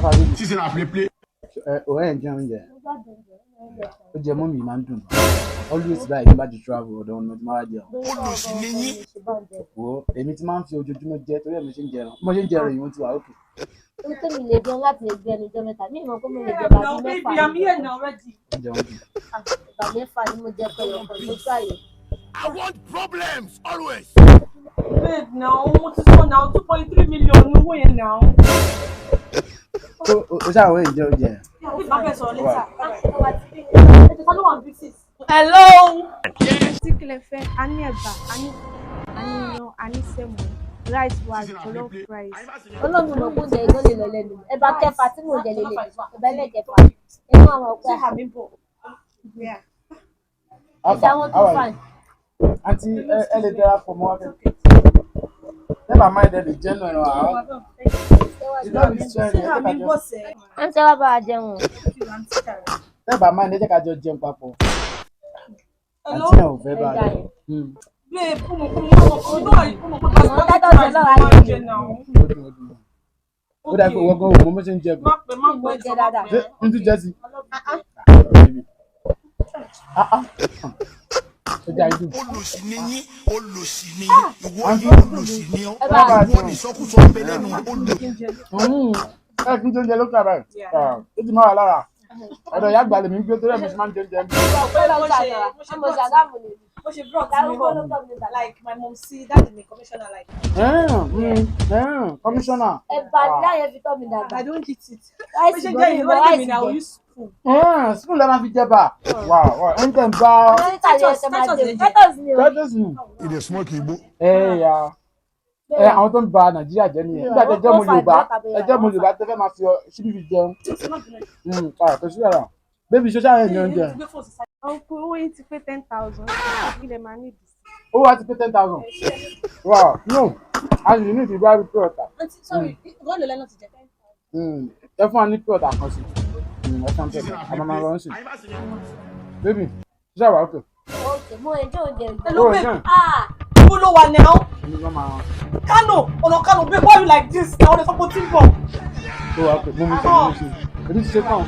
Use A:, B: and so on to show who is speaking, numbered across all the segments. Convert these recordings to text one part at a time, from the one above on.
A: She's in a play.
B: Ọ̀rẹ́ ẹ̀ ń jẹun jẹ. Ó jẹ mọ́ mi máa ń dùn. Always like tí n bá ti travel ọ̀dọ̀ ọ̀nà tí máa wá jẹun.
A: Olùsí ni yín.
B: Wo èmi ti máa ń fi ojoojúmọ́ jẹ torí ẹ̀ mo ṣe ń jẹun. Mo ṣe ń jẹun yìí mo ti wà òkè.
C: Ó tó mi lè jẹun láti lè gbé ẹnu jọ mẹ́ta. Mi ò mọ̀ pé mo lè jẹ bàbá mẹ́fà.
B: Jẹun jù.
C: Bàbá mẹ́fà ni mo jẹ pẹ̀lú ọkọ̀ tó sáyé.
A: I want problems always.
D: Babe, now, what is on now? 2.3 million, no way now.
B: O ṣáà wọ́n ìjẹun jẹ.
D: Hello.
E: Tí kílẹ̀ fẹ́, a ní ẹ̀bà, a ní iyán, a ní sẹ̀mọ́, rice wa jollof rice.
C: Ọlọ́run mọ̀ kó jẹ ìgbọ́n lè lọ lẹ́nu. Ẹ̀bà kẹfà tí mo jẹ lélẹ̀. Ẹ̀bà ẹlẹ́kẹfà. Inú àwọn ọ̀pẹ. Ìjà wọn tún fine.
B: Àǹtí ẹ lè darapọ̀ mọ́ wákẹ́. Never mind ẹ lè jẹ́ nù ẹ̀rọ àwọn. Ìjọba ìṣẹ́ ẹ̀
C: À ń tẹ́wọ́ bá a jẹun.
B: Never mind ẹ jẹ́ ká jọ jẹun papọ̀.
D: Hello.
B: Àǹtí náà ò fẹ́ bá a jẹun.
D: Babe,
B: Ó dà pé wọ́gán òun mo ṣe ń jẹ gan.
C: Mo jẹ dáadáa.
B: Ṣé n tún jẹ sí? Ó jà ìdù.
A: Olùsí ni yín. Olùsí ni yín. Ìwọ olùsí ni ọ́. Ìwọ ni ìsọkúsọ ń bẹ lẹ́nu olùsí.
B: Ẹ kí n tó ń jẹ lókè àbẹ̀. Ó ti máa wà lára. Ọ̀dọ̀ ìyá àgbà lèmi ń gbé torí ẹ̀ mo ṣe máa ń jẹ oúnjẹ mi.
D: like my mom see that in the commissioner like.
B: Commissioner.
C: Ẹ̀bà ni láyé fi tọ́ mi dàgbà.
D: I don't eat it.
C: Láìsí
D: Ṣé
C: gbọ́
D: jẹ́
C: mi
D: ìwé
C: lọ
D: ìgbìmọ̀
C: láìsí
D: náà
C: gbọ́.
D: use spoon.
B: Spoon lẹ́ máa fi jẹ bá. Ẹ̀ ń tẹ̀ ń bá.
C: Titus ni o.
B: Titus ni.
A: Ìdè smoke Igbo.
B: Àwọn tó ń ba Nàìjíríà jẹ́ nìyẹn. Nígbà tẹ jẹ́ mo Yorùbá, ẹ jẹ́ mo Yorùbá tẹ fẹ́ máa fi ṣíbí fi jẹun. Kò sí ẹ̀rọ. Bébí ṣó ṣáà yẹn oúnjẹ.
E: Ọkọ owó yín ti pé 10,000. Ilẹ̀ máa ní ìdí.
B: Owó wa ti pé 10,000. Wow, no. A sì ní ìdìbò àrùn pure water. Ẹ fún wa ní pure water kan sí. Ẹ fún wa ní pure water. A máa lọ sí. Bébí ṣó ṣáà wà ókè.
C: Okay, mo enjoy oúnjẹ ìgbà.
D: Hello babe.
C: Ah!
D: Ibo ló wà now?
B: Kano.
D: Kano, babe, why you like this? Now there's something wrong.
B: Tó wà ókè. Mo mú kí mo ṣe. Èdè ti ṣe tán.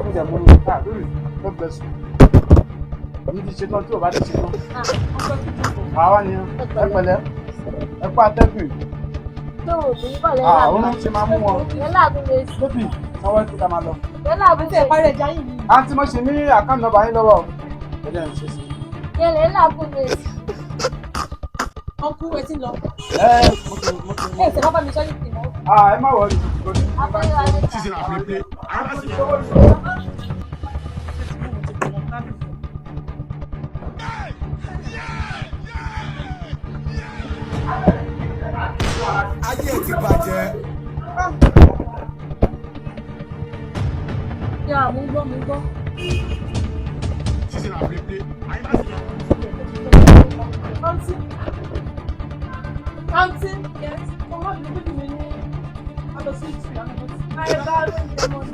B: Mo jẹ mo ní ká lórí. God bless you. Èyí ti ṣe tán tí ò bá ti ṣe tán. Àwa ni ẹ pẹ̀lẹ́. Ẹ kú atẹ́gùn.
C: Tó o bí bọ̀ lẹ́la.
B: Àwọn náà ṣe máa mú wọn.
C: Lẹ́la àgùnlé sí.
B: Bébì, sanwó ẹ̀ tó ká máa lọ.
C: Lẹ́la àgùnlé sí.
B: Àǹtí mo ṣe ní àkáǹtì nọ́mbà yín lọ́wọ́. Ẹ jẹ́ ẹ̀ ń ṣe sí.
C: Lẹ́la àgùnlé sí.
D: Uncle, wetin lọ?
B: Mo ti.
D: Ṣé bàbá mi sọ yìí tì mọ́?
B: Ẹ má wọrí.
C: Abẹ́rẹ́ wa ní ká.
A: She's in a play. Ayé ti bàjẹ́.
C: Yà mú gbọ́.
A: She's in a play.
D: Auntie, yes. Come on, look at me. I'm a sweet tree. I have a money.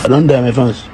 F: I don't die my fans.